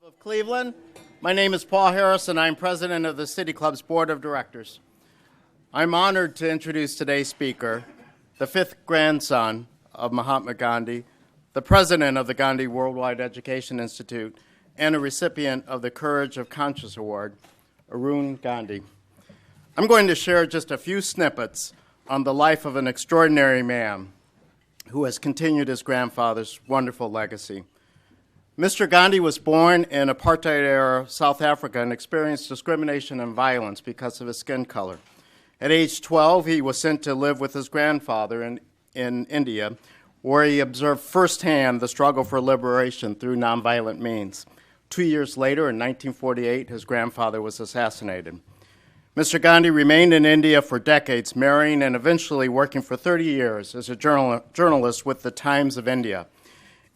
of Cleveland. My name is Paul Harris, and I'm president of the City Club's Board of Directors. I'm honored to introduce today's speaker, the fifth grandson of Mahatma Gandhi, the president of the Gandhi Worldwide Education Institute, and a recipient of the Courage of Conscience Award, Arun Gandhi. I'm going to share just a few snippets on the life of an extraordinary man who has continued his grandfather's wonderful legacy. Mr. Gandhi was born in apartheid-era South Africa and experienced discrimination and violence because of his skin color. At age 12, he was sent to live with his grandfather in India, where he observed firsthand the struggle for liberation through nonviolent means. 2 years later, in 1948, his grandfather was assassinated. Mr. Gandhi remained in India for decades, marrying and eventually working for 30 years as a journalist with the Times of India.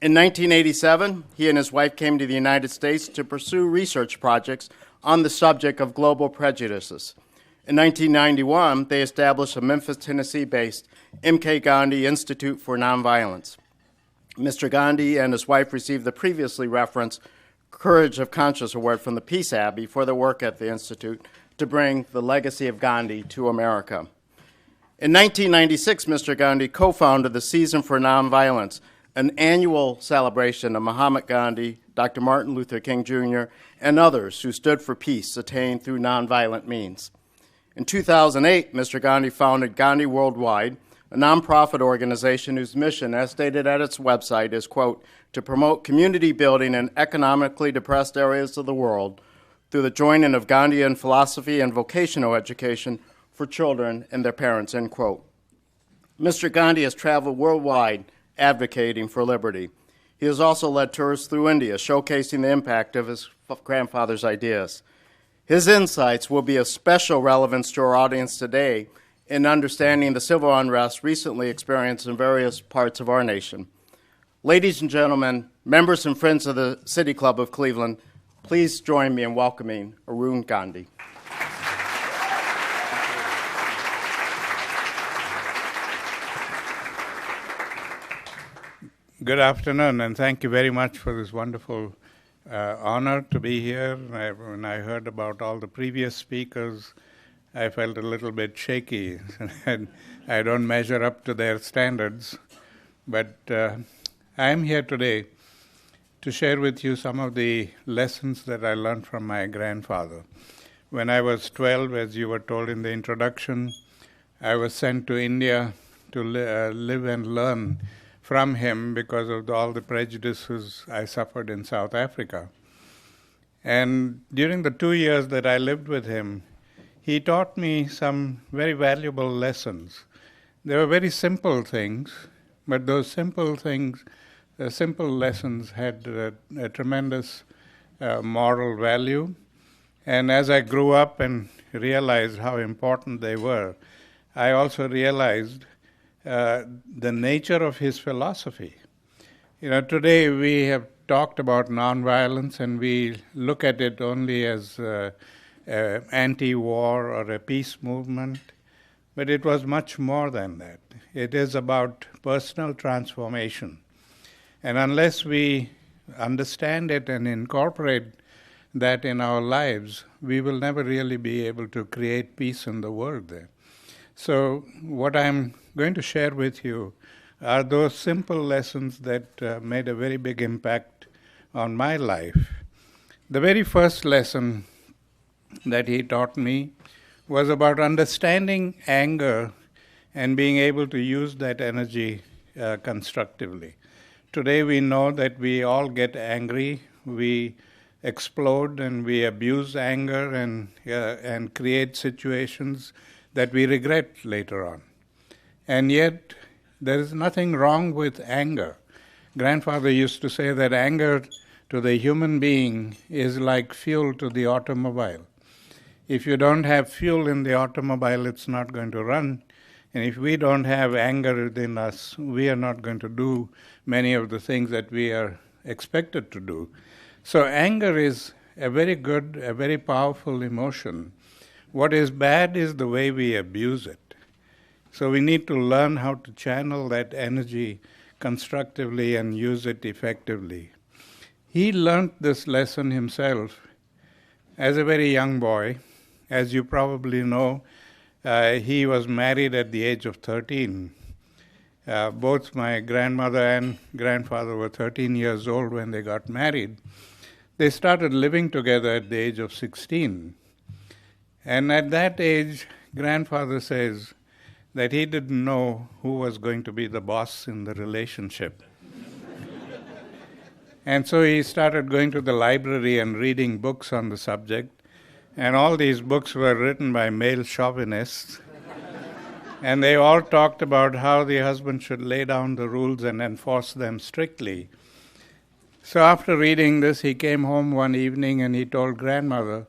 In 1987, he and his wife came to the United States to pursue research projects on the subject of global prejudices. In 1991, they established a Memphis, Tennessee-based M.K. Gandhi Institute for Nonviolence. Mr. Gandhi and his wife received the previously referenced Courage of Conscience Award from the Peace Abbey for their work at the Institute to bring the legacy of Gandhi to America. In 1996, Mr. Gandhi co-founded the Season for Nonviolence, an annual celebration of Mahatma Gandhi, Dr. Martin Luther King Jr., and others who stood for peace attained through nonviolent means. In 2008, Mr. Gandhi founded Gandhi Worldwide, a nonprofit organization whose mission, as stated at its website, is, quote, to promote community building in economically depressed areas of the world through the joining of Gandhian philosophy and vocational education for children and their parents, end quote. Mr. Gandhi has traveled worldwide advocating for liberty. He has also led tours through India, showcasing the impact of his grandfather's ideas. His insights will be of special relevance to our audience today in understanding the civil unrest recently experienced in various parts of our nation. Ladies and gentlemen, members and friends of the City Club of Cleveland, please join me in welcoming Arun Gandhi. Good afternoon, and thank you very much for this wonderful honor to be here. When I heard about all the previous speakers, I felt a little bit shaky, and I don't measure up to their standards. But I am here today to share with you some of the lessons that I learned from my grandfather. When I was 12, as you were told in the introduction, I was sent to India to live and learn from him because of all the prejudices I suffered in South Africa. And during the 2 years that I lived with him, he taught me some very valuable lessons. They were very simple things, but those simple things, simple lessons had a tremendous moral value. And as I grew up and realized how important they were, I also realized the nature of his philosophy. You know, today we have talked about nonviolence and we look at it only as anti-war or a peace movement, but it was much more than that. It is about personal transformation. And unless we understand it and incorporate that in our lives, we will never really be able to create peace in the world there. So what I'm going to share with you are those simple lessons that made a very big impact on my life. The very first lesson that he taught me was about understanding anger and being able to use that energy constructively. Today we know that we all get angry, we explode and we abuse anger and create situations that we regret later on. And yet, there is nothing wrong with anger. Grandfather used to say that anger to the human being is like fuel to the automobile. If you don't have fuel in the automobile, it's not going to run. And if we don't have anger within us, we are not going to do many of the things that we are expected to do. So anger is a very good, a very powerful emotion. What is bad is the way we abuse it. So we need to learn how to channel that energy constructively and use it effectively. He learnt this lesson himself as a very young boy. As you probably know, he was married at the age of 13. Both my grandmother and grandfather were 13 years old when they got married. They started living together at the age of 16. And at that age, grandfather says that he didn't know who was going to be the boss in the relationship. And so he started going to the library and reading books on the subject. And all these books were written by male chauvinists. And they all talked about how the husband should lay down the rules and enforce them strictly. So after reading this, he came home one evening and he told grandmother,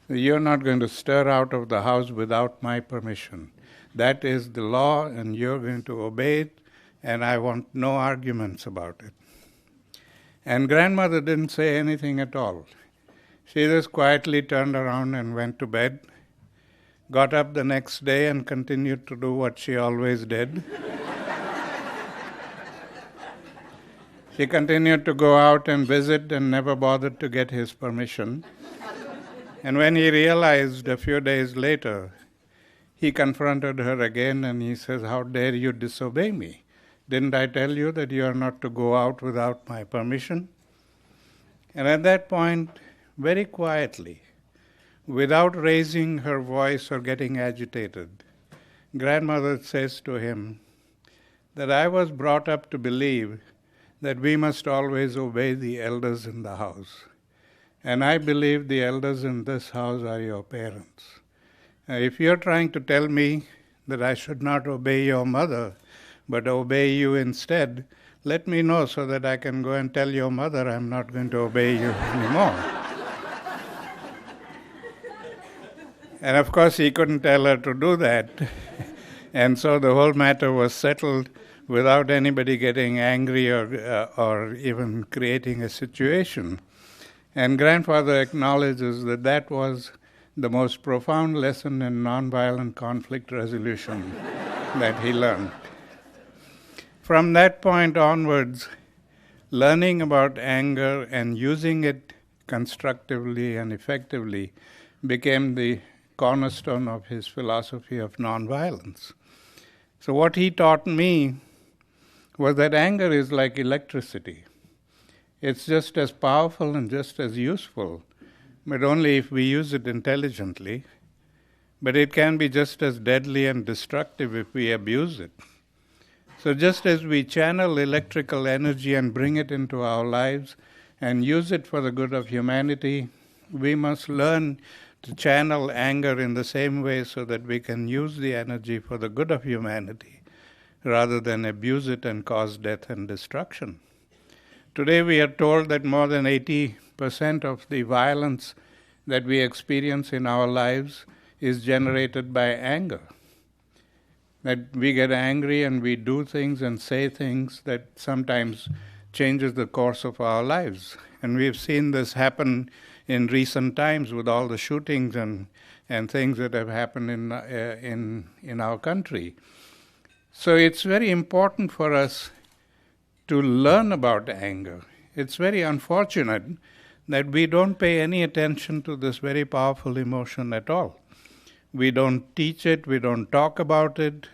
"You're not going to stir out of the house without my permission. That is the law and you're going to obey it, and I want no arguments about it." And grandmother didn't say anything at all. She just quietly turned around and went to bed, got up the next day and continued to do what she always did. She continued to go out and visit and never bothered to get his permission. And when he realized a few days later, he confronted her again and he says, "How dare you disobey me? Didn't I tell you that you are not to go out without my permission?" And at that point, very quietly, without raising her voice or getting agitated, grandmother says to him that I was brought up to believe that we must always obey the elders in the house. And I believe the elders in this house are your parents. If you're trying to tell me that I should not obey your mother, but obey you instead, let me know so that I can go and tell your mother I'm not going to obey you anymore. And of course he couldn't tell her to do that. And so the whole matter was settled without anybody getting angry or even creating a situation. And grandfather acknowledges that that was the most profound lesson in nonviolent conflict resolution that he learned. From that point onwards, learning about anger and using it constructively and effectively became the cornerstone of his philosophy of nonviolence. So what he taught me was that anger is like electricity. It's just as powerful and just as useful, but only if we use it intelligently. But it can be just as deadly and destructive if we abuse it. So just as we channel electrical energy and bring it into our lives and use it for the good of humanity, we must learn to channel anger in the same way so that we can use the energy for the good of humanity rather than abuse it and cause death and destruction. Today we are told that more than 80% of the violence that we experience in our lives is generated by anger. That we get angry and we do things and say things that sometimes changes the course of our lives. And we've seen this happen in recent times with all the shootings and things that have happened in our country. So it's very important for us to learn about anger. It's very unfortunate that we don't pay any attention to this very powerful emotion at all. We don't teach it, we don't talk about it,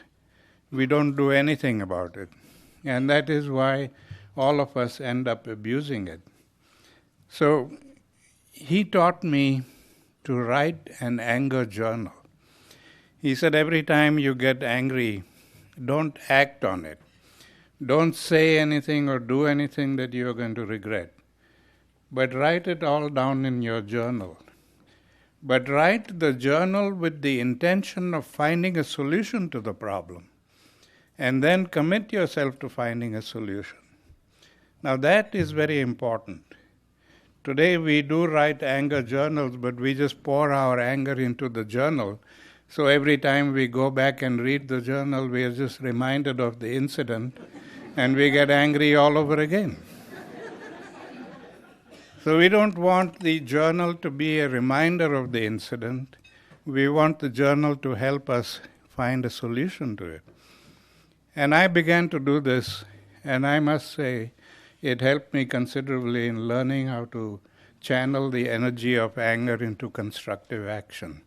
we don't do anything about it. And that is why all of us end up abusing it. So he taught me to write an anger journal. He said every time you get angry, don't act on it. Don't say anything or do anything that you're going to regret. But write it all down in your journal. But write the journal with the intention of finding a solution to the problem. And then commit yourself to finding a solution. Now that is very important. Today we do write anger journals, but we just pour our anger into the journal. So every time we go back and read the journal, we are just reminded of the incident, and we get angry all over again. So we don't want the journal to be a reminder of the incident. We want the journal to help us find a solution to it. And I began to do this, and I must say, it helped me considerably in learning how to channel the energy of anger into constructive action.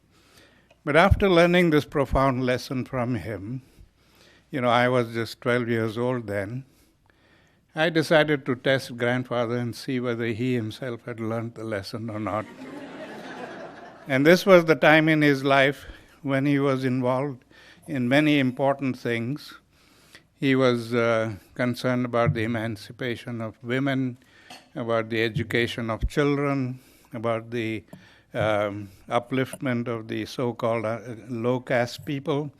But after learning this profound lesson from him, I was just 12 years old then, I decided to test grandfather and see whether he himself had learned the lesson or not. And this was the time in his life when he was involved in many important things. He was concerned about the emancipation of women, about the education of children, about the upliftment of the so-called low-caste people.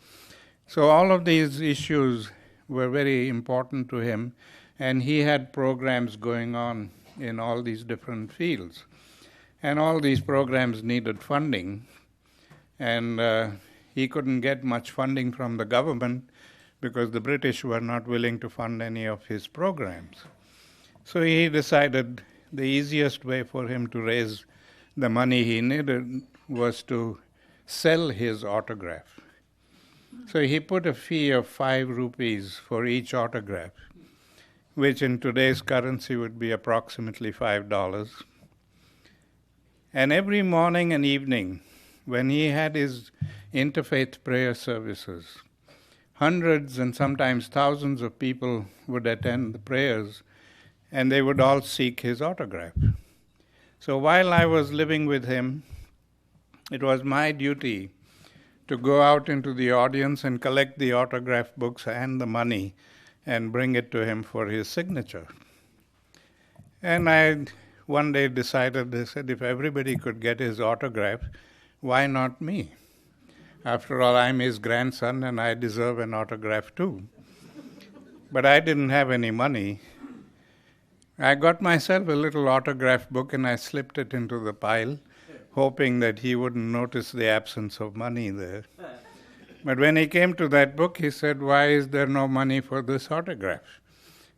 So all of these issues were very important to him, and he had programs going on in all these different fields. And all these programs needed funding, and he couldn't get much funding from the government because the British were not willing to fund any of his programs. So he decided the easiest way for him to raise the money he needed was to sell his autograph. So he put a fee of 5 rupees for each autograph, which in today's currency would be approximately $5. And every morning and evening, when he had his interfaith prayer services, hundreds and sometimes thousands of people would attend the prayers, and they would all seek his autograph. So while I was living with him, it was my duty to go out into the audience and collect the autograph books and the money and bring it to him for his signature. And I one day decided, I said, if everybody could get his autograph, why not me? After all, I'm his grandson and I deserve an autograph too. But I didn't have any money. I got myself a little autograph book and I slipped it into the pile, hoping that he wouldn't notice the absence of money there. But when he came to that book, he said, why is there no money for this autograph?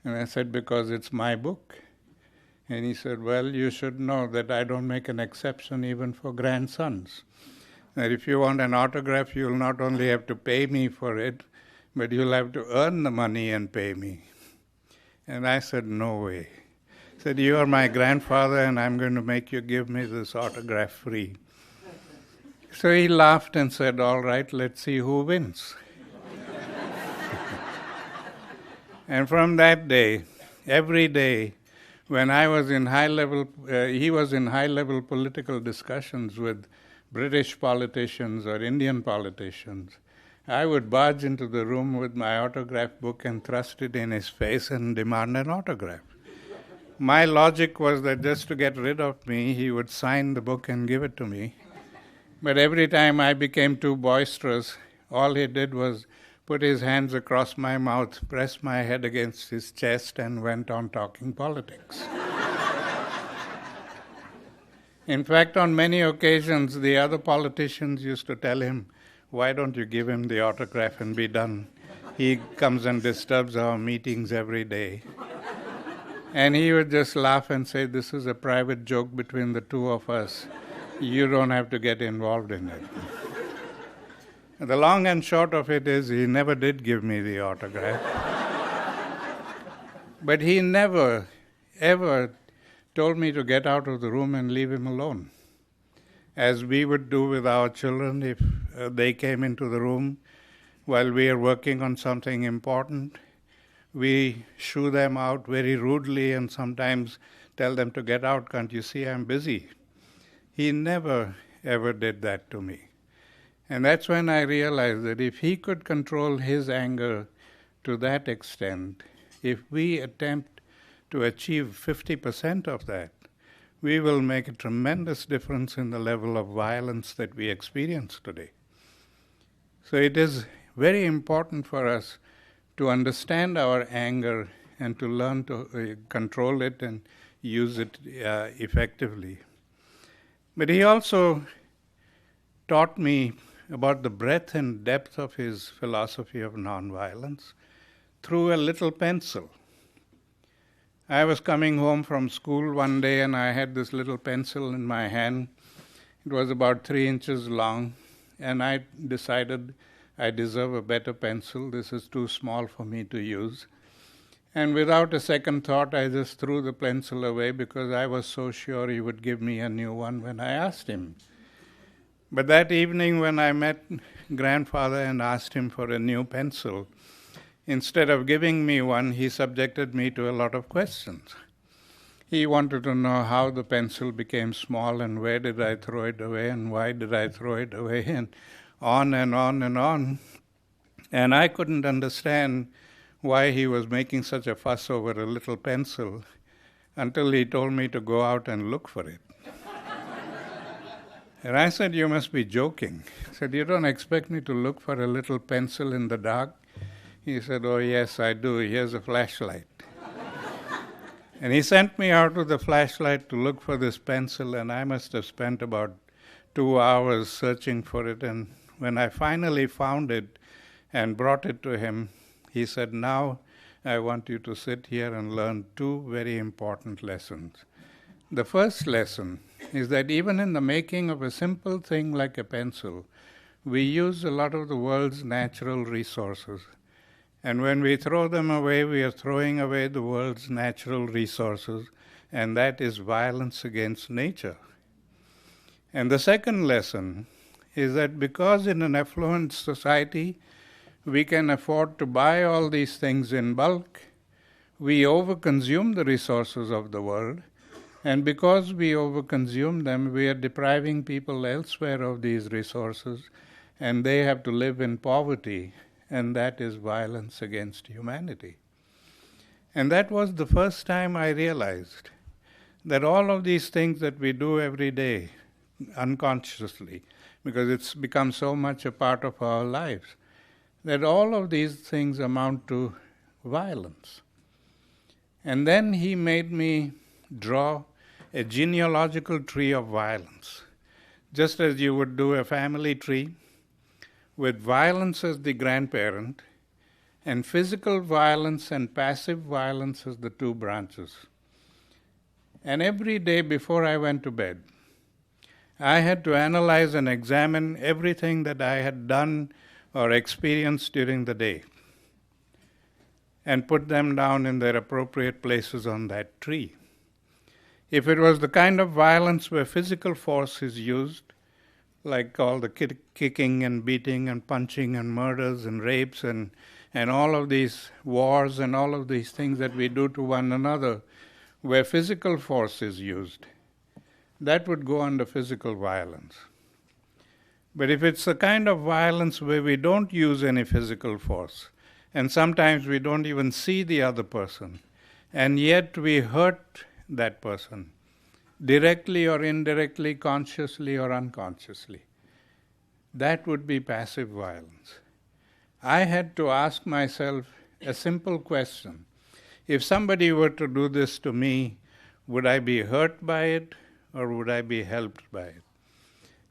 And I said, because it's my book. And he said, well, you should know that I don't make an exception even for grandsons. That if you want an autograph, you'll not only have to pay me for it, but you'll have to earn the money and pay me. And I said, no way. He said, you are my grandfather and I'm going to make you give me this autograph free. So he laughed and said, all right, let's see who wins. And from that day, every day, when I was in he was in high-level political discussions with British politicians or Indian politicians, I would barge into the room with my autograph book and thrust it in his face and demand an autograph. My logic was that just to get rid of me, he would sign the book and give it to me. But every time I became too boisterous, all he did was put his hands across my mouth, press my head against his chest, and went on talking politics. In fact, on many occasions, the other politicians used to tell him, why don't you give him the autograph and be done? He comes and disturbs our meetings every day. And he would just laugh and say, this is a private joke between the two of us. You don't have to get involved in it. The long and short of it is, he never did give me the autograph. But he never, ever told me to get out of the room and leave him alone. As we would do with our children if they came into the room while we are working on something important. We shoo them out very rudely and sometimes tell them to get out. Can't you see I'm busy? He never, ever did that to me. And that's when I realized that if he could control his anger to that extent, if we attempt to achieve 50% of that, we will make a tremendous difference in the level of violence that we experience today. So it is very important for us to understand our anger and to learn to control it and use it effectively. But he also taught me about the breadth and depth of his philosophy of nonviolence through a little pencil. I was coming home from school one day and I had this little pencil in my hand. It was about 3 inches long, and I decided I deserve a better pencil. This is too small for me to use. And without a second thought, I just threw the pencil away because I was so sure he would give me a new one when I asked him. But that evening when I met grandfather and asked him for a new pencil, instead of giving me one, he subjected me to a lot of questions. He wanted to know how the pencil became small and where did I throw it away and why did I throw it away and on and on and on. And I couldn't understand why he was making such a fuss over a little pencil until he told me to go out and look for it. And I said, "You must be joking." He said, "You don't expect me to look for a little pencil in the dark?" He said, "Oh yes, I do. Here's a flashlight." And he sent me out with the flashlight to look for this pencil, and I must have spent about 2 hours searching for it. And when I finally found it and brought it to him, he said, "Now I want you to sit here and learn 2 very important lessons." The first lesson is that even in the making of a simple thing like a pencil, we use a lot of the world's natural resources. And when we throw them away, we are throwing away the world's natural resources, and that is violence against nature. And the second lesson is that because in an affluent society, we can afford to buy all these things in bulk, we overconsume the resources of the world, and because we overconsume them, we are depriving people elsewhere of these resources, and they have to live in poverty, and that is violence against humanity. And that was the first time I realized that all of these things that we do every day, unconsciously, because it's become so much a part of our lives, that all of these things amount to violence. And then he made me draw a genealogical tree of violence, just as you would do a family tree, with violence as the grandparent, and physical violence and passive violence as the 2 branches. And every day before I went to bed, I had to analyze and examine everything that I had done or experienced during the day and put them down in their appropriate places on that tree. If it was the kind of violence where physical force is used, like all the kicking and beating and punching and murders and rapes and all of these wars and all of these things that we do to one another, where physical force is used, that would go under physical violence. But if it's the kind of violence where we don't use any physical force, and sometimes we don't even see the other person, and yet we hurt that person, directly or indirectly, consciously or unconsciously, that would be passive violence. I had to ask myself a simple question. If somebody were to do this to me, would I be hurt by it or would I be helped by it?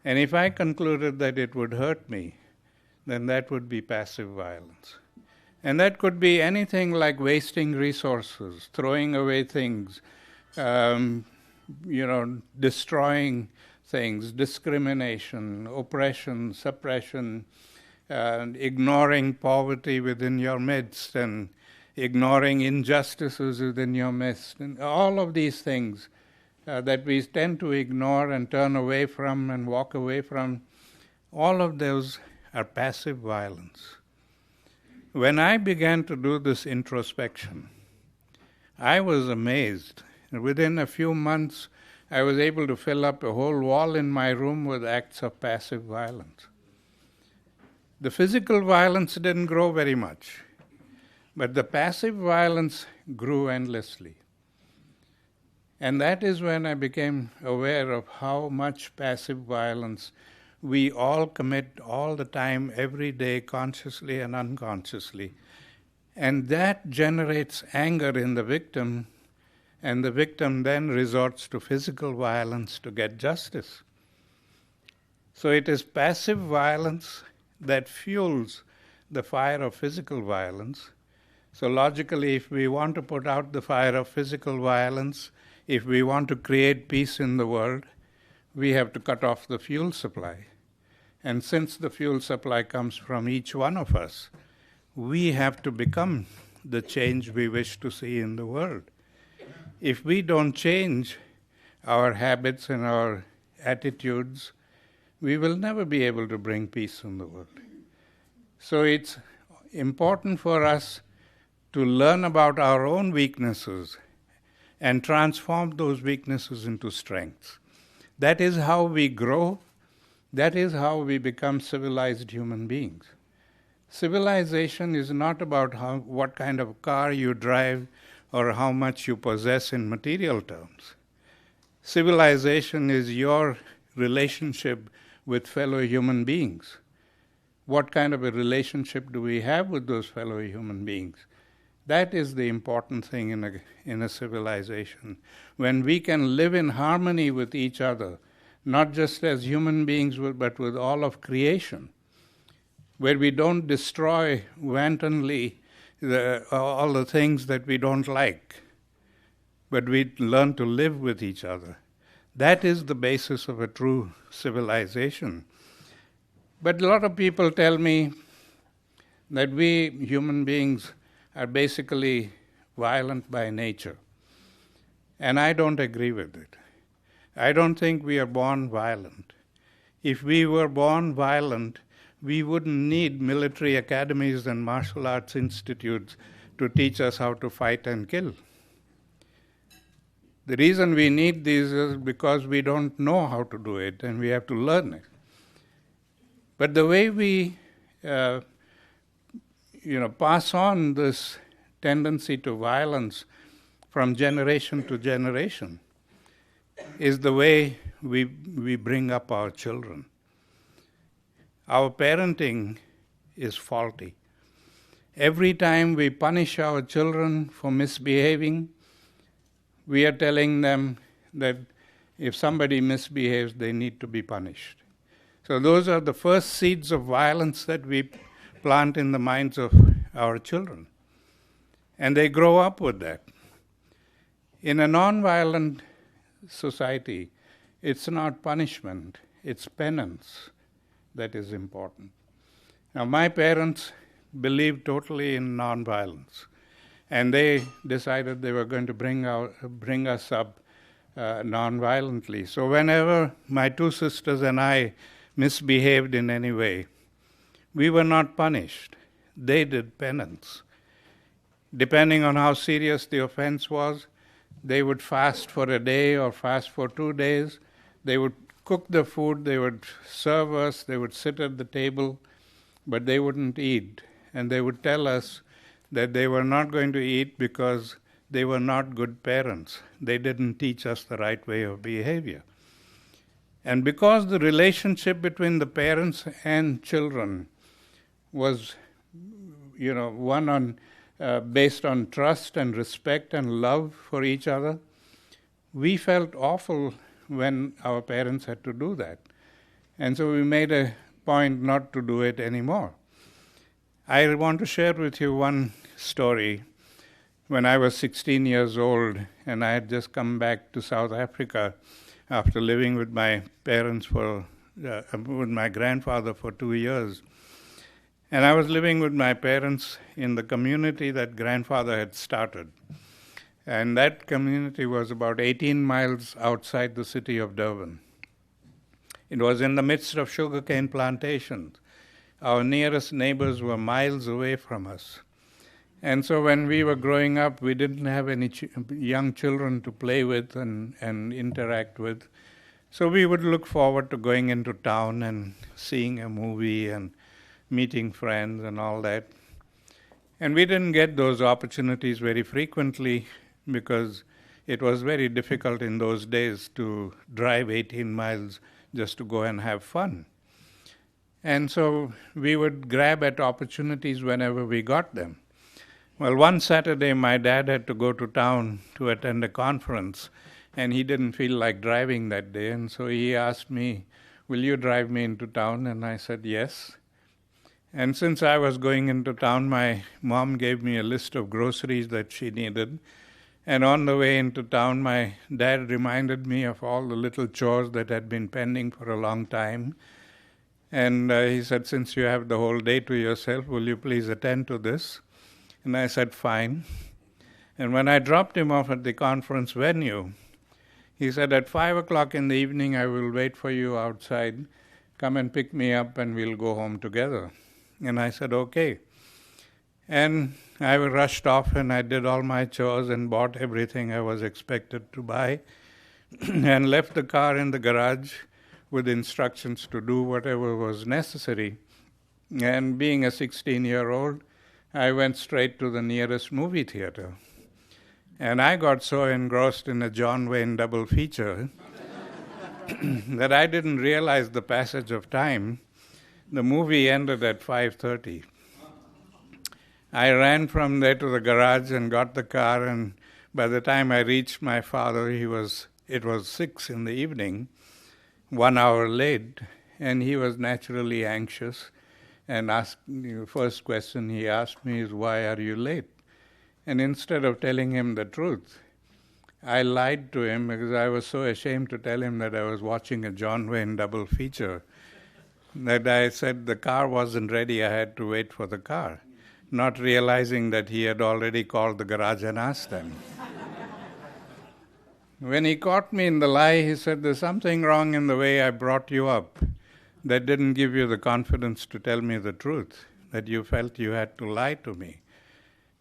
And if I concluded that it would hurt me, then that would be passive violence. And that could be anything like wasting resources, throwing away things, destroying things, discrimination, oppression, suppression, ignoring poverty within your midst and ignoring injustices within your midst. And all of these things that we tend to ignore and turn away from and walk away from, all of those are passive violence. When I began to do this introspection, I was amazed. Within a few months, I was able to fill up a whole wall in my room with acts of passive violence. The physical violence didn't grow very much, but the passive violence grew endlessly. And that is when I became aware of how much passive violence we all commit all the time, every day, consciously and unconsciously. And that generates anger in the victim, and the victim then resorts to physical violence to get justice. So it is passive violence that fuels the fire of physical violence. So logically, if we want to put out the fire of physical violence, if we want to create peace in the world, we have to cut off the fuel supply. And since the fuel supply comes from each one of us, we have to become the change we wish to see in the world. If we don't change our habits and our attitudes, we will never be able to bring peace in the world. So it's important for us to learn about our own weaknesses and transform those weaknesses into strengths. That is how we grow. That is how we become civilized human beings. Civilization is not about what kind of car you drive or how much you possess in material terms. Civilization is your relationship with fellow human beings. What kind of a relationship do we have with those fellow human beings? That is the important thing in a civilization. When we can live in harmony with each other, not just as human beings, but with all of creation, where we don't destroy wantonly all the things that we don't like, but we learn to live with each other. That is the basis of a true civilization. But a lot of people tell me that we human beings are basically violent by nature. And I don't agree with it. I don't think we are born violent. If we were born violent, we wouldn't need military academies and martial arts institutes to teach us how to fight and kill. The reason we need these is because we don't know how to do it and we have to learn it. But the way we pass on this tendency to violence from generation to generation is the way we bring up our children. Our parenting is faulty. Every time we punish our children for misbehaving, we are telling them that if somebody misbehaves, they need to be punished. So those are the first seeds of violence that we plant in the minds of our children. And they grow up with that. In a nonviolent society, it's not punishment, it's penance that is important. Now, my parents believed totally in nonviolence, and they decided they were going to bring us up nonviolently. So whenever my two sisters and I misbehaved in any way, we were not punished. They did penance. Depending on how serious the offense was, they would fast for a day or fast for 2 days. They would cook the food, they would serve us, they would sit at the table, but they wouldn't eat. And they would tell us that they were not going to eat because they were not good parents. They didn't teach us the right way of behavior. And because the relationship between the parents and children was, based on trust and respect and love for each other, we felt awful when our parents had to do that. And so we made a point not to do it anymore. I want to share with you one story. When I was 16 years old and I had just come back to South Africa after living with my parents with my grandfather for 2 years. And I was living with my parents in the community that grandfather had started. And that community was about 18 miles outside the city of Durban. It was in the midst of sugarcane plantations. Our nearest neighbors were miles away from us. And so when we were growing up, we didn't have any young children to play with and interact with. So we would look forward to going into town and seeing a movie and meeting friends and all that. And we didn't get those opportunities very frequently because it was very difficult in those days to drive 18 miles just to go and have fun. And so we would grab at opportunities whenever we got them. Well, one Saturday my dad had to go to town to attend a conference, and he didn't feel like driving that day, and so he asked me, "Will you drive me into town?" And I said yes. And since I was going into town, my mom gave me a list of groceries that she needed. And on the way into town, my dad reminded me of all the little chores that had been pending for a long time. And he said, "Since you have the whole day to yourself, will you please attend to this?" And I said, fine. And when I dropped him off at the conference venue, he said, at 5 o'clock in the evening, I will wait for you outside. Come and pick me up and we'll go home together. And I said, okay. And I rushed off and I did all my chores and bought everything I was expected to buy and left the car in the garage with instructions to do whatever was necessary. And being a 16-year-old, I went straight to the nearest movie theater. And I got so engrossed in a John Wayne double feature that I didn't realize the passage of time. The movie ended at 5:30. I ran from there to the garage and got the car, and by the time I reached my father, it was 6 in the evening, 1 hour late, and he was naturally anxious. And the first question he asked me is, why are you late? And instead of telling him the truth, I lied to him because I was so ashamed to tell him that I was watching a John Wayne double feature that I said the car wasn't ready, I had to wait for the car, not realizing that he had already called the garage and asked them. When he caught me in the lie, he said, there's something wrong in the way I brought you up that didn't give you the confidence to tell me the truth, that you felt you had to lie to me.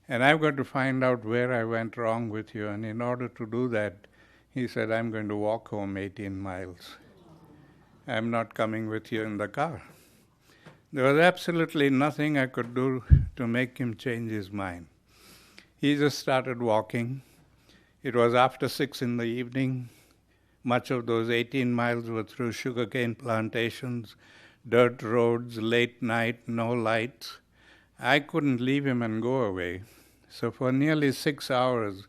And I've got to find out where I went wrong with you. And in order to do that, he said, I'm going to walk home 18 miles. I'm not coming with you in the car. There was absolutely nothing I could do to make him change his mind. He just started walking. It was after 6 in the evening. Much of those 18 miles were through sugarcane plantations, dirt roads, late night, no lights. I couldn't leave him and go away. So for nearly 6 hours,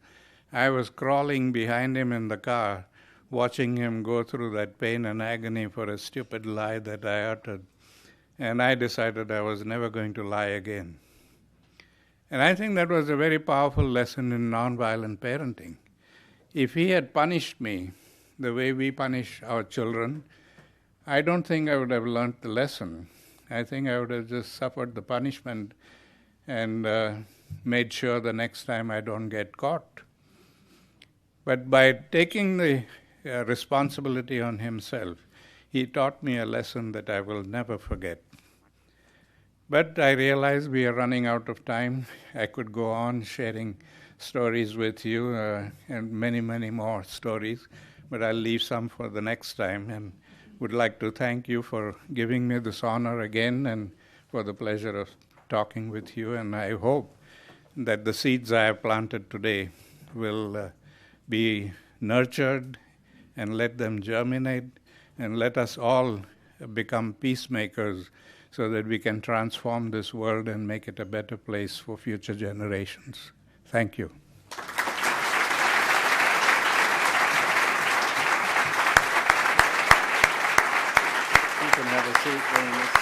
I was crawling behind him in the car, watching him go through that pain and agony for a stupid lie that I uttered. And I decided I was never going to lie again. And I think that was a very powerful lesson in nonviolent parenting. If he had punished me the way we punish our children, I don't think I would have learned the lesson. I think I would have just suffered the punishment and made sure the next time I don't get caught. But by taking the responsibility on himself, he taught me a lesson that I will never forget. But I realize we are running out of time. I could go on sharing stories with you and many, many more stories, but I'll leave some for the next time and would like to thank you for giving me this honor again and for the pleasure of talking with you. And I hope that the seeds I have planted today will be nurtured and let them germinate and let us all become peacemakers so that we can transform this world and make it a better place for future generations. Thank you. You can have a seat during this.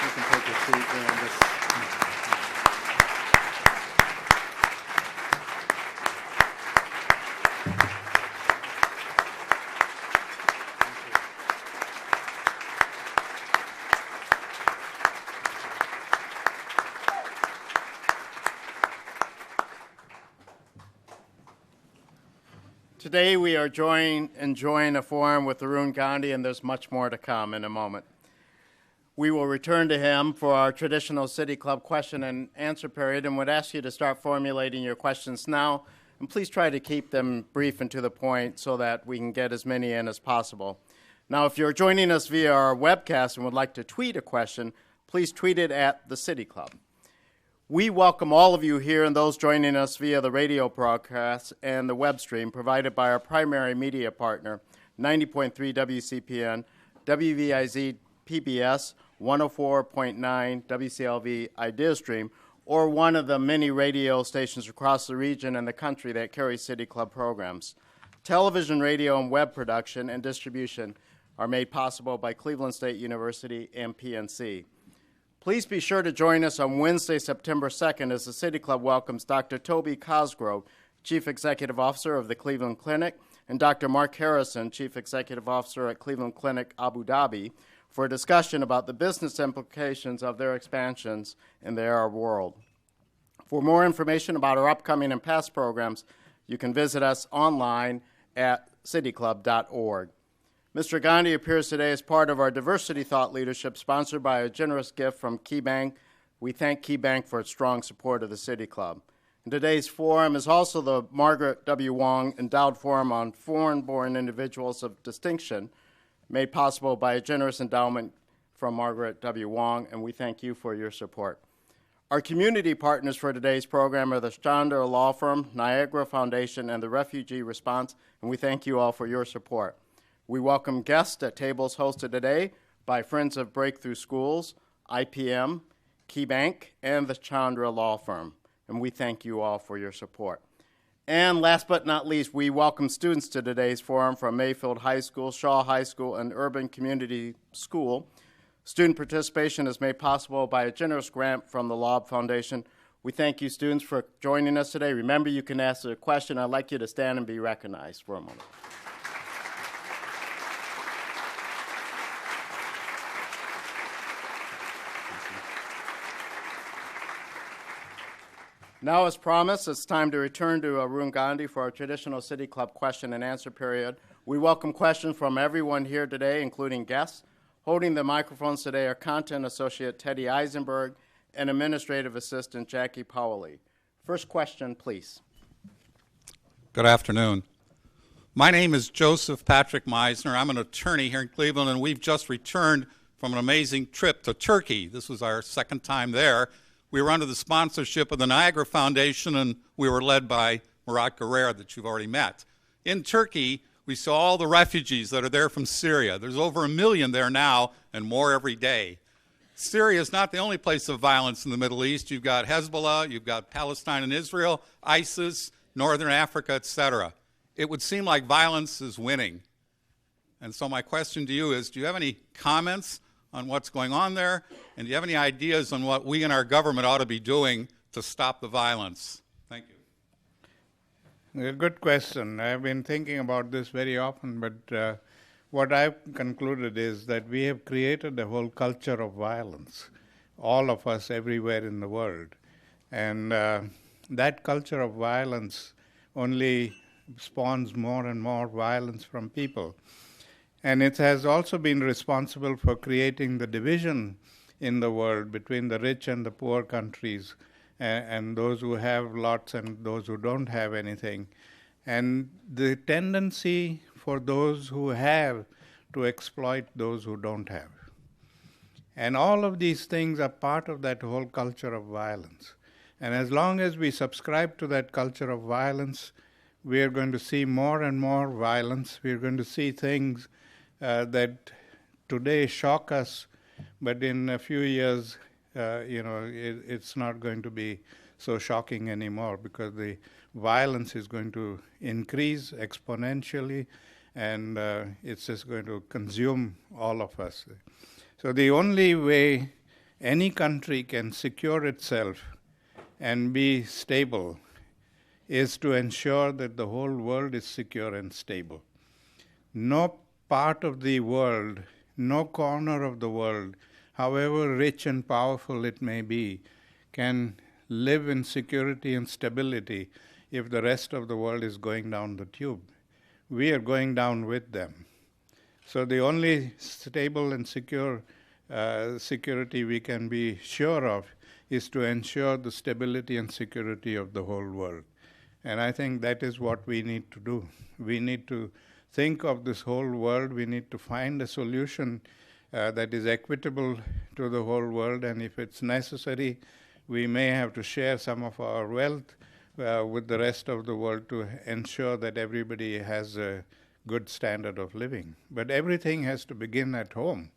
You can take a seat during this. Today we are enjoying a forum with Arun Gandhi, and there's much more to come in a moment. We will return to him for our traditional City Club question and answer period, and would ask you to start formulating your questions now, and please try to keep them brief and to the point so that we can get as many in as possible. Now, if you're joining us via our webcast and would like to tweet a question, please tweet it at the City Club. We welcome all of you here and those joining us via the radio broadcast and the web stream provided by our primary media partner, 90.3 WCPN, WVIZ PBS, 104.9 WCLV IdeaStream, or one of the many radio stations across the region and the country that carry City Club programs. Television, radio, and web production and distribution are made possible by Cleveland State University and PNC. Please be sure to join us on Wednesday, September 2nd, as the City Club welcomes Dr. Toby Cosgrove, Chief Executive Officer of the Cleveland Clinic, and Dr. Mark Harrison, Chief Executive Officer at Cleveland Clinic Abu Dhabi, for a discussion about the business implications of their expansions in their world. For more information about our upcoming and past programs, you can visit us online at cityclub.org. Mr. Gandhi appears today as part of our Diversity Thought Leadership, sponsored by a generous gift from KeyBank. We thank KeyBank for its strong support of the City Club. And today's forum is also the Margaret W. Wong Endowed Forum on Foreign-Born Individuals of Distinction, made possible by a generous endowment from Margaret W. Wong, and we thank you for your support. Our community partners for today's program are the Chandra Law Firm, Niagara Foundation, and the Refugee Response, and we thank you all for your support. We welcome guests at tables hosted today by Friends of Breakthrough Schools, IPM, KeyBank, and the Chandra Law Firm, and we thank you all for your support. And last but not least, we welcome students to today's forum from Mayfield High School, Shaw High School, and Urban Community School. Student participation is made possible by a generous grant from the Loeb Foundation. We thank you, students, for joining us today. Remember, you can ask a question. I'd like you to stand and be recognized for a moment. Now, as promised, it's time to return to Arun Gandhi for our traditional City Club question and answer period. We welcome questions from everyone here today, including guests. Holding the microphones today are Content Associate Teddy Eisenberg and Administrative Assistant Jackie Powley. First question, please. Good afternoon. My name is Joseph Patrick Meisner. I'm an attorney here in Cleveland, and we've just returned from an amazing trip to Turkey. This was our second time there. We were under the sponsorship of the Niagara Foundation, and we were led by Murat Gurer, that you've already met. In Turkey, we saw all the refugees that are there from Syria. There's over 1 million there now, and more every day. Syria is not the only place of violence in the Middle East. You've got Hezbollah, you've got Palestine and Israel, ISIS, Northern Africa, etc. It would seem like violence is winning. And so my question to you is, do you have any comments on what's going on there? And do you have any ideas on what we and our government ought to be doing to stop the violence? Thank you. A good question. I've been thinking about this very often, but what I've concluded is that we have created a whole culture of violence, all of us everywhere in the world. And that culture of violence only spawns more and more violence from people. And it has also been responsible for creating the division in the world between the rich and the poor countries, and those who have lots and those who don't have anything. And the tendency for those who have to exploit those who don't have. And all of these things are part of that whole culture of violence. And as long as we subscribe to that culture of violence, we are going to see more and more violence. We are going to see things that today shock us, but in a few years, it's not going to be so shocking anymore, because the violence is going to increase exponentially, and it's just going to consume all of us. So the only way any country can secure itself and be stable is to ensure that the whole world is secure and stable. No part of the world, no corner of the world, however rich and powerful it may be, can live in security and stability if the rest of the world is going down the tube. We are going down with them. So the only stable and secure security we can be sure of is to ensure the stability and security of the whole world. And I think that is what we need to do. We need to think of this whole world. We need to find a solution that is equitable to the whole world, and if it's necessary, we may have to share some of our wealth with the rest of the world to ensure that everybody has a good standard of living. But everything has to begin at home.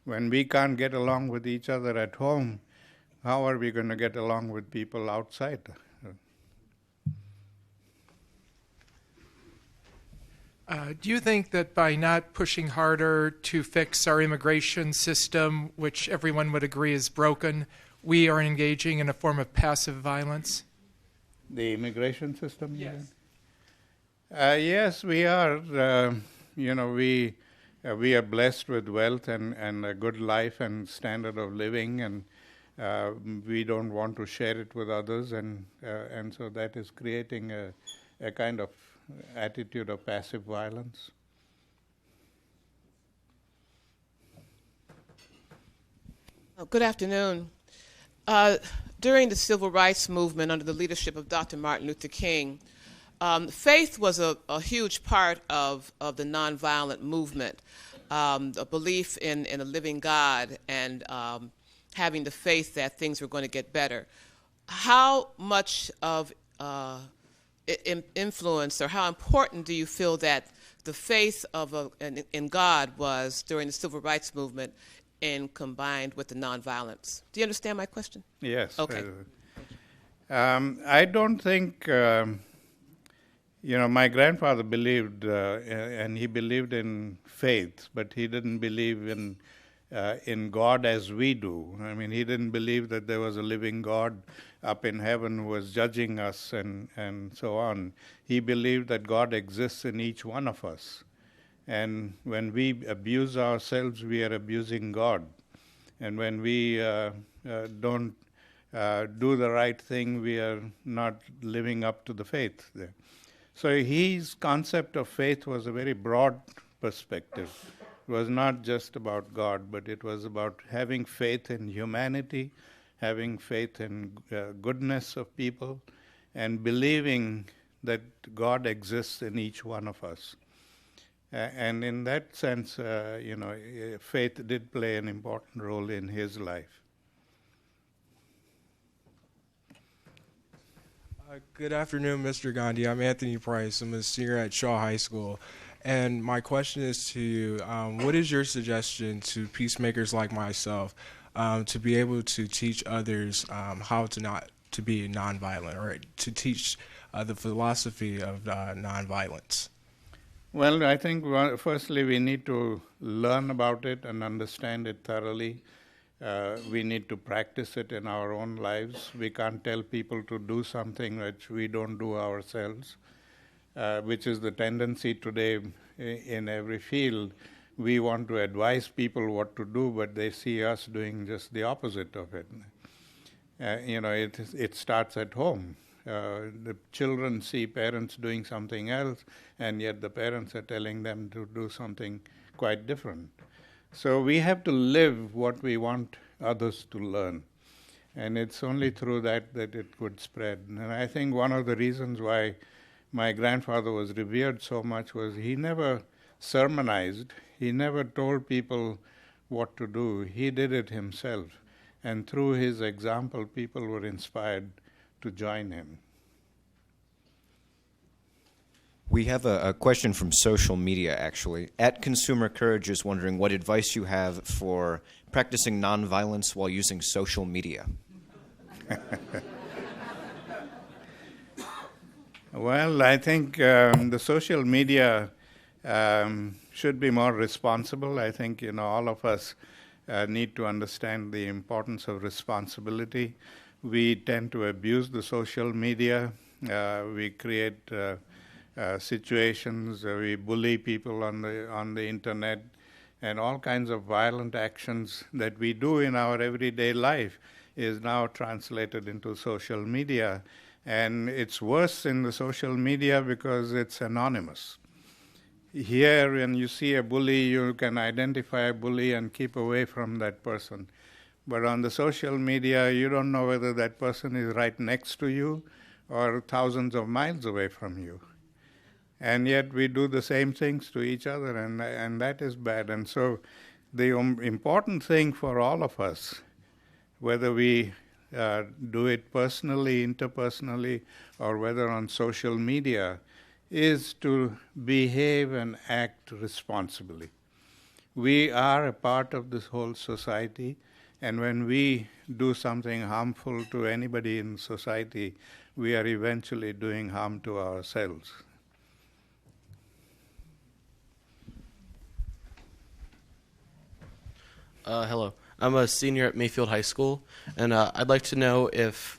When we can't get along with each other at home, how are we going to get along with people outside? Do you think that by not pushing harder to fix our immigration system, which everyone would agree is broken, we are engaging in a form of passive violence? The immigration system? Yes. Yes, we are. We are blessed with wealth and a good life and standard of living, and we don't want to share it with others, and so that is creating a kind of attitude of passive violence. Good afternoon. During the civil rights movement under the leadership of Dr. Martin Luther King, faith was a huge part of the nonviolent movement, a belief in a living God and having the faith that things were going to get better. How much of influence, or how important do you feel that the faith in God was during the civil rights movement and combined with the nonviolence? Do you understand my question? Yes. Okay. I don't think, my grandfather believed, and he believed in faith, but he didn't believe in God as we do. I mean, he didn't believe that there was a living God up in heaven who was judging us and so on. He believed that God exists in each one of us. And when we abuse ourselves, we are abusing God. And when we don't do the right thing, we are not living up to the faith there. So his concept of faith was a very broad perspective. It was not just about God, but it was about having faith in humanity, having faith in goodness of people, and believing that God exists in each one of us. And in that sense, faith did play an important role in his life. Good afternoon, Mr. Gandhi. I'm Anthony Price. I'm a senior at Shaw High School. And my question is to you, what is your suggestion to peacemakers like myself to be able to teach others how to be nonviolent, or to teach the philosophy of nonviolence? Well, I think firstly we need to learn about it and understand it thoroughly. We need to practice it in our own lives. We can't tell people to do something which we don't do ourselves, which is the tendency today in every field. We want to advise people what to do, but they see us doing just the opposite of it. It starts at home. The children see parents doing something else, and yet the parents are telling them to do something quite different. So we have to live what we want others to learn. And it's only through that it could spread. And I think one of the reasons why my grandfather was revered so much was he never sermonized. He never told people what to do. He did it himself. And through his example, people were inspired to join him. We have a question from social media, actually. At Consumer Courage is wondering what advice you have for practicing nonviolence while using social media. Well, I think the social media should be more responsible. I think all of us need to understand the importance of responsibility. We tend to abuse the social media. We create situations. We bully people on the internet, and all kinds of violent actions that we do in our everyday life is now translated into social media. And it's worse in the social media because it's anonymous. Here, when you see a bully, you can identify a bully and keep away from that person. But on the social media, you don't know whether that person is right next to you or thousands of miles away from you. And yet we do the same things to each other, and that is bad. And so the important thing for all of us, whether we do it personally, interpersonally, or whether on social media, is to behave and act responsibly. We are a part of this whole society, and when we do something harmful to anybody in society, we are eventually doing harm to ourselves. Hello. I'm a senior at Mayfield High School, and I'd like to know if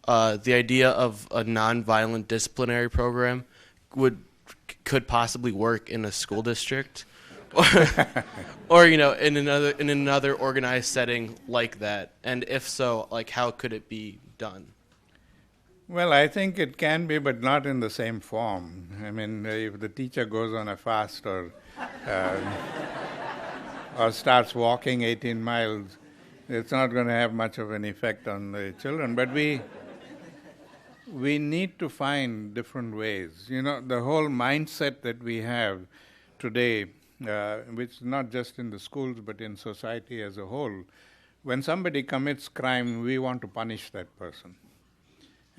the idea of a nonviolent disciplinary program could possibly work in a school district or in another organized setting like that? And if so, like how could it be done? Well, I think it can be, but not in the same form. I mean, if the teacher goes on a fast or starts walking 18 miles, it's not going to have much of an effect on the children. But we need to find different ways. The whole mindset that we have today, which is not just in the schools but in society as a whole, when somebody commits crime, we want to punish that person.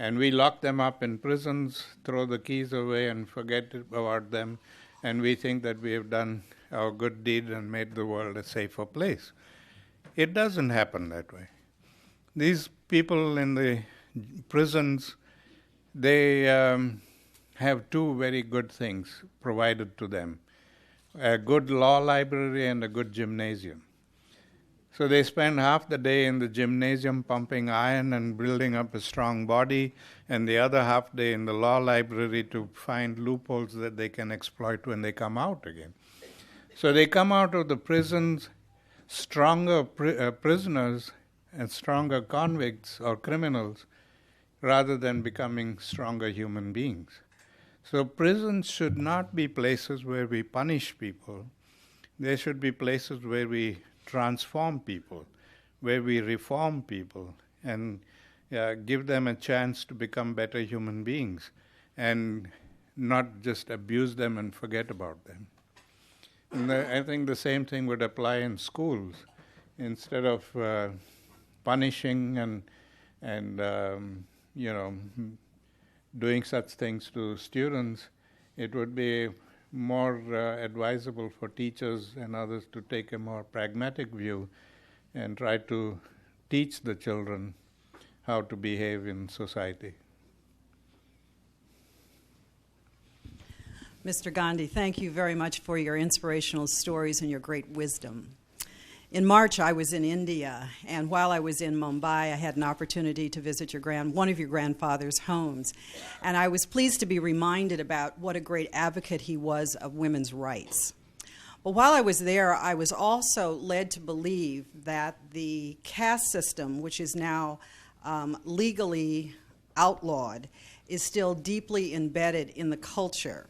And we lock them up in prisons, throw the keys away and forget about them, and we think that we have done our good deed and made the world a safer place. It doesn't happen that way. These people in the prisons, they have two very good things provided to them: a good law library and a good gymnasium. So they spend half the day in the gymnasium pumping iron and building up a strong body, and the other half day in the law library to find loopholes that they can exploit when they come out again. So they come out of the prisons stronger prisoners and stronger convicts or criminals rather than becoming stronger human beings. So prisons should not be places where we punish people. They should be places where we transform people, where we reform people and give them a chance to become better human beings and not just abuse them and forget about them. And I think the same thing would apply in schools. Instead of punishing and doing such things to students, it would be more advisable for teachers and others to take a more pragmatic view and try to teach the children how to behave in society. Mr. Gandhi, thank you very much for your inspirational stories and your great wisdom. In March, I was in India, and while I was in Mumbai, I had an opportunity to visit one of your grandfather's homes. And I was pleased to be reminded about what a great advocate he was of women's rights. But while I was there, I was also led to believe that the caste system, which is now legally outlawed, is still deeply embedded in the culture.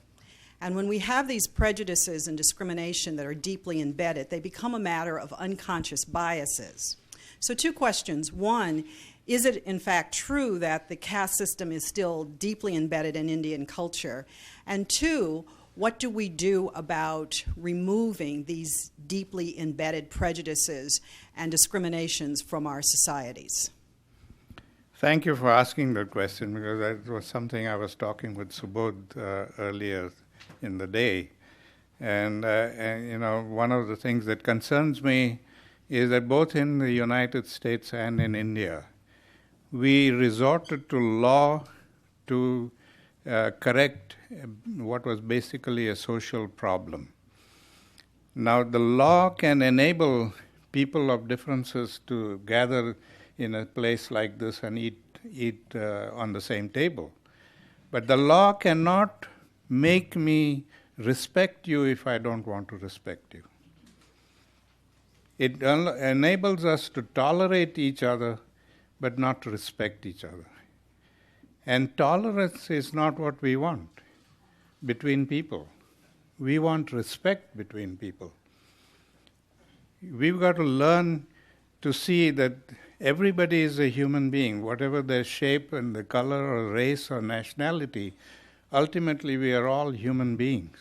And when we have these prejudices and discrimination that are deeply embedded, they become a matter of unconscious biases. So 2 questions. One, is it in fact true that the caste system is still deeply embedded in Indian culture? And 2, what do we do about removing these deeply embedded prejudices and discriminations from our societies? Thank you for asking that question, because that was something I was talking with Subodh earlier in the day. And one of the things that concerns me is that both in the United States and in India, we resorted to law to correct what was basically a social problem. Now, the law can enable people of differences to gather in a place like this and eat on the same table. But the law cannot make me respect you if I don't want to respect you. It enables us to tolerate each other, but not to respect each other. And tolerance is not what we want between people. We want respect between people. We've got to learn to see that everybody is a human being, whatever their shape and the color or race or nationality. Ultimately, we are all human beings.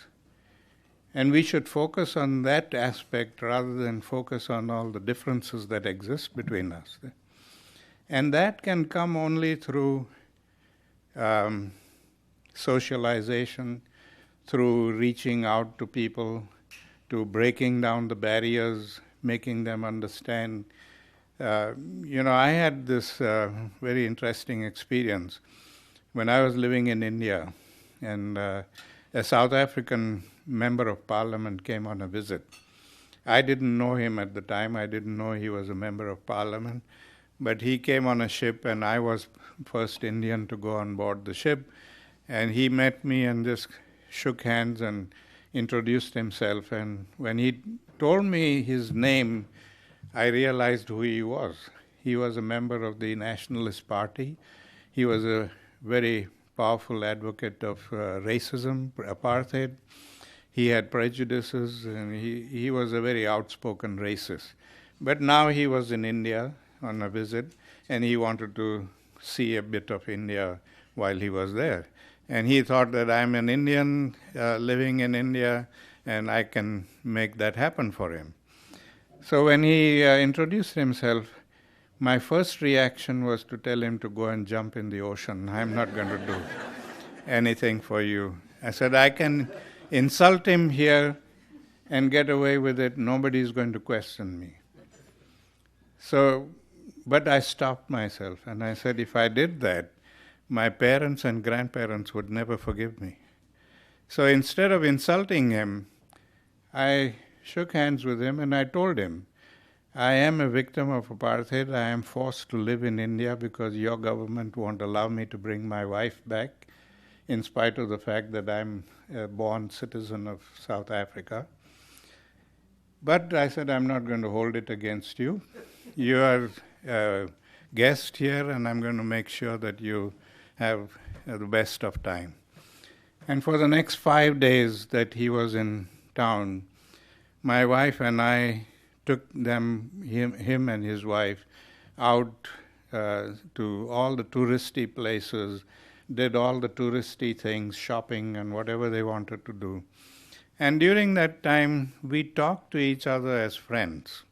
And we should focus on that aspect rather than focus on all the differences that exist between us. And that can come only through socialization, through reaching out to people, to breaking down the barriers, making them understand. I had this very interesting experience when I was living in India. And a South African member of parliament came on a visit. I didn't know him at the time. I didn't know he was a member of parliament. But he came on a ship, and I was first Indian to go on board the ship. And he met me and just shook hands and introduced himself, and when he told me his name, I realized who he was. He was a member of the Nationalist Party. He was a very powerful advocate of racism, apartheid. He had prejudices, and he was a very outspoken racist. But now he was in India on a visit, and he wanted to see a bit of India while he was there. And he thought that I'm an Indian living in India, and I can make that happen for him. So when he introduced himself, my first reaction was to tell him to go and jump in the ocean. I'm not going to do anything for you. I said, I can insult him here and get away with it. Nobody's going to question me. So, but I stopped myself, and I said, if I did that, my parents and grandparents would never forgive me. So instead of insulting him, I shook hands with him and I told him, I am a victim of apartheid. I am forced to live in India because your government won't allow me to bring my wife back, in spite of the fact that I'm a born citizen of South Africa. But I said, I'm not going to hold it against you. You are a guest here, and I'm going to make sure that you have the best of time. And for the next 5 days that he was in town, my wife and I took him and his wife out to all the touristy places, did all the touristy things, shopping and whatever they wanted to do. And during that time, we talked to each other as friends.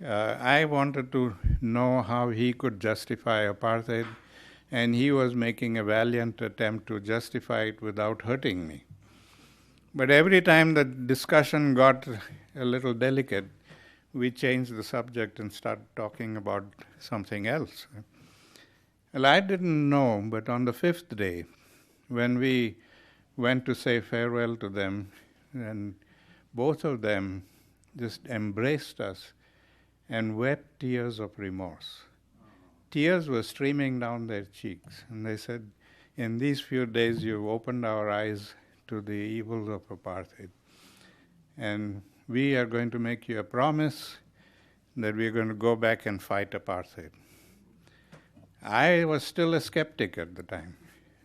I wanted to know how he could justify apartheid, and he was making a valiant attempt to justify it without hurting me. But every time the discussion got a little delicate, we changed the subject and started talking about something else. Well, I didn't know, but on the 5th day, when we went to say farewell to them, and both of them just embraced us and wept tears of remorse. Tears were streaming down their cheeks, and they said, in these few days you've opened our eyes to the evils of apartheid. And we are going to make you a promise that we're going to go back and fight apartheid. I was still a skeptic at the time.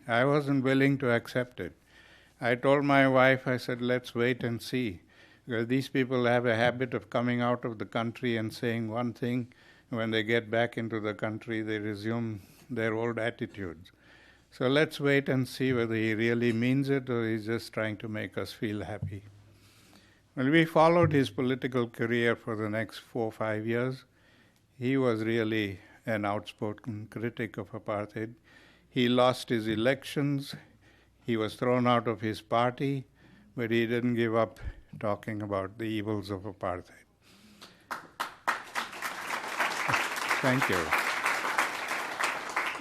I wasn't willing to accept it. I told my wife, I said, let's wait and see. Because these people have a habit of coming out of the country and saying one thing. When they get back into the country, they resume their old attitudes. So let's wait and see whether he really means it or he's just trying to make us feel happy. Well, we followed his political career for the next 4 or 5 years. He was really an outspoken critic of apartheid. He lost his elections. He was thrown out of his party, but he didn't give up talking about the evils of apartheid. Thank you.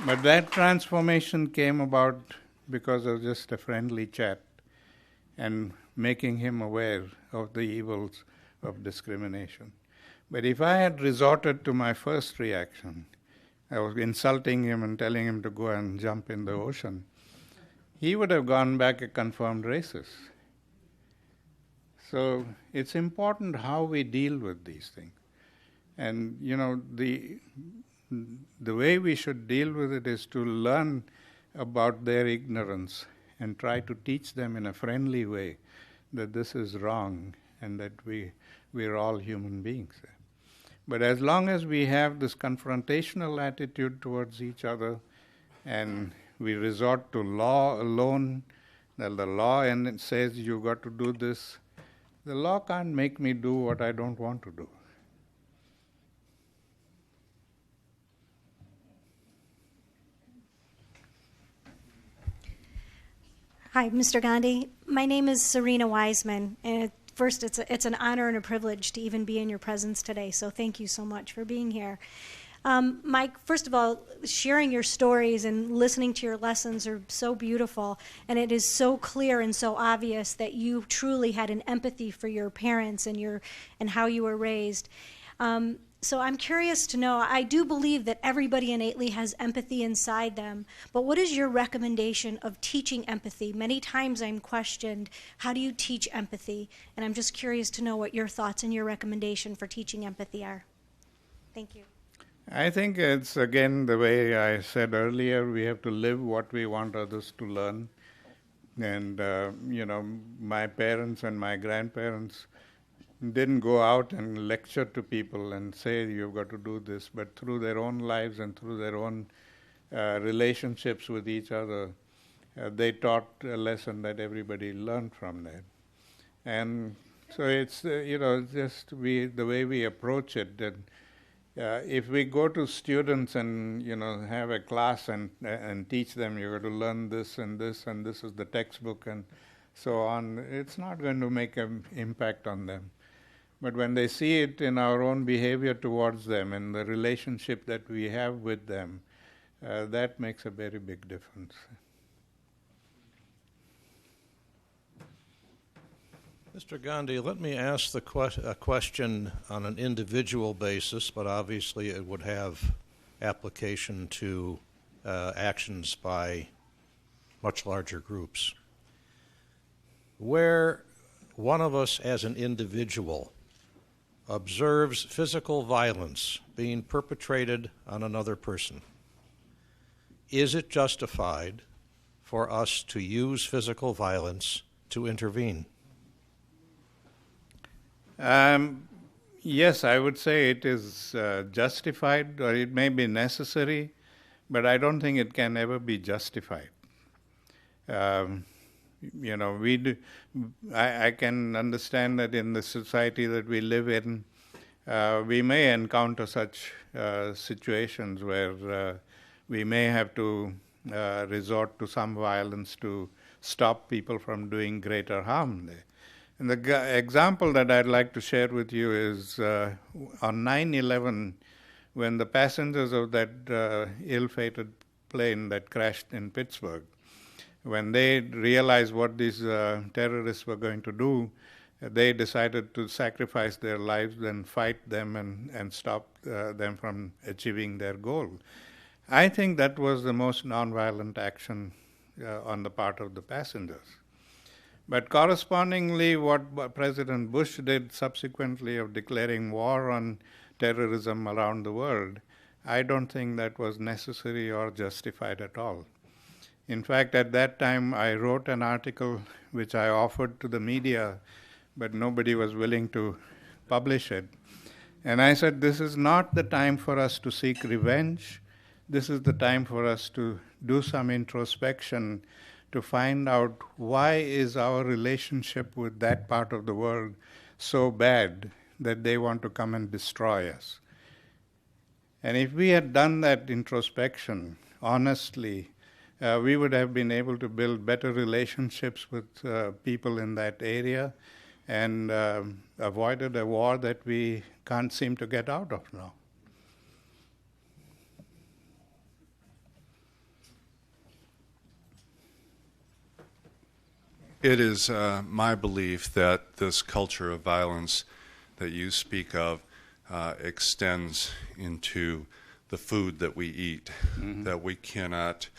But that transformation came about because of just a friendly chat and making him aware of the evils of discrimination. But if I had resorted to my first reaction, I was insulting him and telling him to go and jump in the ocean, he would have gone back a confirmed racist. So it's important how we deal with these things. And, you know, the way we should deal with it is to learn about their ignorance and try to teach them in a friendly way that this is wrong and that we're all human beings. But as long as we have this confrontational attitude towards each other and we resort to law alone, that the law and it says you've got to do this, the law can't make me do what I don't want to do. Hi, Mr. Gandhi. My name is Serena Wiseman, and first, it's an honor and a privilege to even be in your presence today, so thank you so much for being here. Mike, first of all, sharing your stories and listening to your lessons are so beautiful, and it is so clear and so obvious that you truly had an empathy for your parents and how you were raised. So I'm curious to know, I do believe that everybody innately has empathy inside them, but what is your recommendation of teaching empathy? Many times I'm questioned, how do you teach empathy? And I'm just curious to know what your thoughts and your recommendation for teaching empathy are. Thank you. I think it's, again, the way I said earlier, we have to live what we want others to learn. And, my parents and my grandparents didn't go out and lecture to people and say, you've got to do this, but through their own lives and through their own relationships with each other, they taught a lesson that everybody learned from that. And so it's, just the way we approach it, that if we go to students and, have a class and teach them, you've got to learn this, and this is the textbook, and so on, it's not going to make an impact on them. But when they see it in our own behavior towards them and the relationship that we have with them, that makes a very big difference. Mr. Gandhi, let me ask a question on an individual basis, but obviously it would have application to actions by much larger groups. Where one of us as an individual observes physical violence being perpetrated on another person, is it justified for us to use physical violence to intervene? Yes, I would say it is justified, or it may be necessary, but I don't think it can ever be justified. I can understand that in the society that we live in, we may encounter such situations where we may have to resort to some violence to stop people from doing greater harm there. And the example that I'd like to share with you is on 9/11, when the passengers of that ill-fated plane that crashed in Pittsburgh, when they realized what these terrorists were going to do, they decided to sacrifice their lives and fight them and stop them from achieving their goal. I think that was the most nonviolent action on the part of the passengers. But correspondingly, what President Bush did subsequently of declaring war on terrorism around the world, I don't think that was necessary or justified at all. In fact, at that time, I wrote an article which I offered to the media, but nobody was willing to publish it. And I said, this is not the time for us to seek revenge. This is the time for us to do some introspection to find out why is our relationship with that part of the world so bad that they want to come and destroy us. And if we had done that introspection honestly, we would have been able to build better relationships with people in that area and avoided a war that we can't seem to get out of now. It is my belief that this culture of violence that you speak of extends into the food that we eat, that we cannot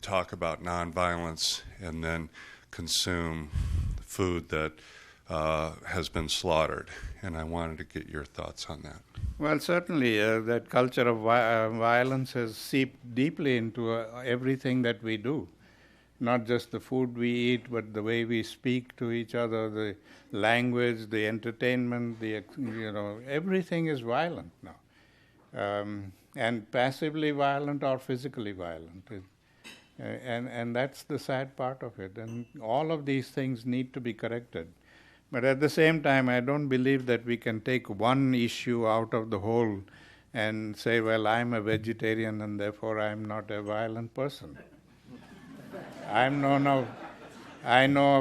talk about nonviolence and then consume food that has been slaughtered. And I wanted to get your thoughts on that. Well, certainly that culture of violence has seeped deeply into everything that we do. Not just the food we eat, but the way we speak to each other, the language, the entertainment, everything is violent now. And passively violent or physically violent. And that's the sad part of it. And all of these things need to be corrected. But at the same time, I don't believe that we can take one issue out of the whole and say, well, I'm a vegetarian and therefore I'm not a violent person. I know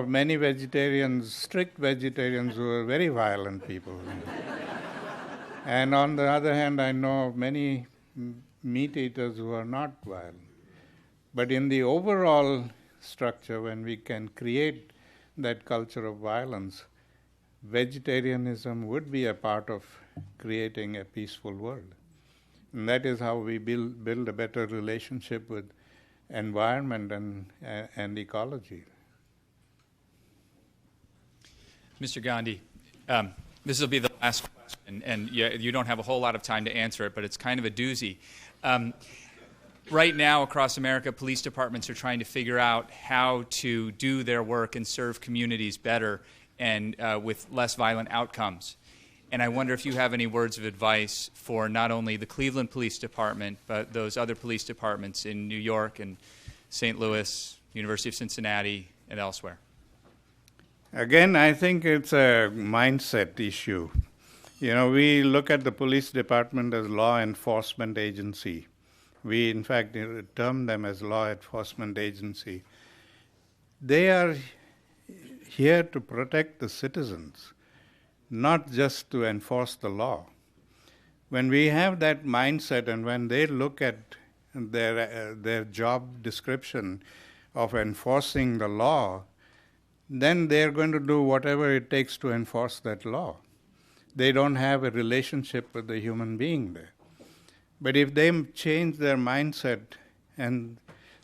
of many vegetarians, strict vegetarians, who are very violent people. And on the other hand, I know of many meat eaters who are not violent. But in the overall structure, when we can create that culture of violence, vegetarianism would be a part of creating a peaceful world. And that is how we build a better relationship with environment and ecology. Mr. Gandhi, this will be the last question, and you don't have a whole lot of time to answer it, but it's kind of a doozy. Right now, across America, police departments are trying to figure out how to do their work and serve communities better and with less violent outcomes. And I wonder if you have any words of advice for not only the Cleveland Police Department, but those other police departments in New York and St. Louis, University of Cincinnati, and elsewhere. Again, I think it's a mindset issue. You know, we look at the police department as law enforcement agency. We, in fact, term them as law enforcement agency. They are here to protect the citizens, not just to enforce the law. When we have that mindset and when they look at their job description of enforcing the law, then they're going to do whatever it takes to enforce that law. They don't have a relationship with the human being there. But if they change their mindset and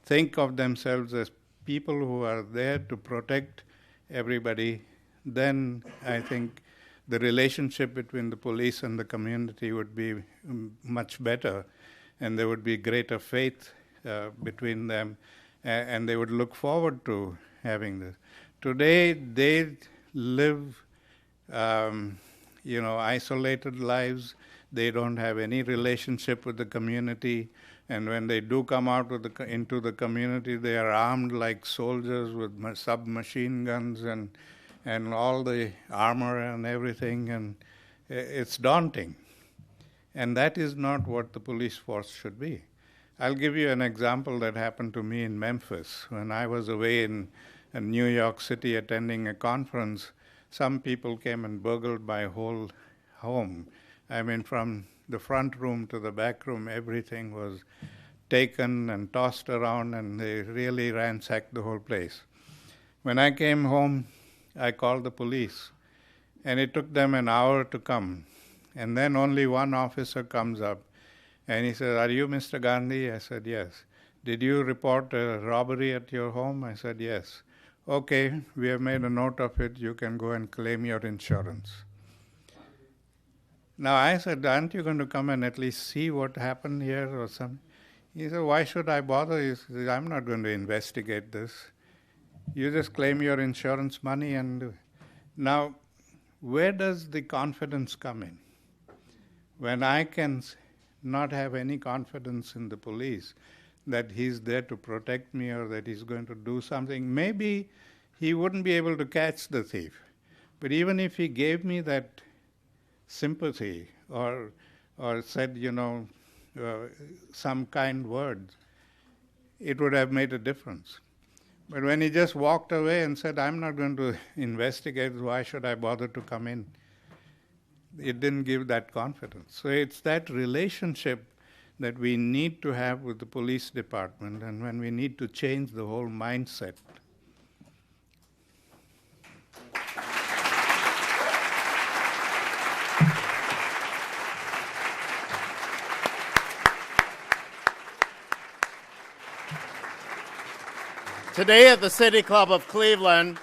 think of themselves as people who are there to protect everybody, then I think the relationship between the police and the community would be much better, and there would be greater faith between them, and they would look forward to having this. Today, they live, isolated lives. They don't have any relationship with the community, and when they do come out into the community, they are armed like soldiers with submachine guns and all the armor and everything, and it's daunting. And that is not what the police force should be. I'll give you an example that happened to me in Memphis. When I was away in New York City attending a conference, some people came and burgled my whole home. I mean, from the front room to the back room, everything was taken and tossed around, and they really ransacked the whole place. When I came home, I called the police, and it took them an hour to come. And then only one officer comes up, and he says, "Are you Mr. Gandhi?" I said, "Yes." "Did you report a robbery at your home?" I said, "Yes." "Okay, we have made a note of it. You can go and claim your insurance." Now I said, "Aren't you going to come and at least see what happened here or something?" He said, "Why should I bother?" He said, "I'm not going to investigate this. You just claim your insurance money and do it." Now, where does the confidence come in? When I can not have any confidence in the police that he's there to protect me or that he's going to do something, maybe he wouldn't be able to catch the thief. But even if he gave me that sympathy or said, some kind words, it would have made a difference. But when he just walked away and said, "I'm not going to investigate, why should I bother to come in?" it didn't give that confidence. So it's that relationship that we need to have with the police department, and when we need to change the whole mindset. Today at the City Club of Cleveland,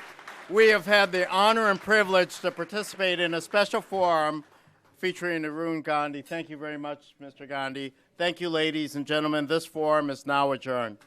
we have had the honor and privilege to participate in a special forum featuring Arun Gandhi. Thank you very much, Mr. Gandhi. Thank you, ladies and gentlemen. This forum is now adjourned.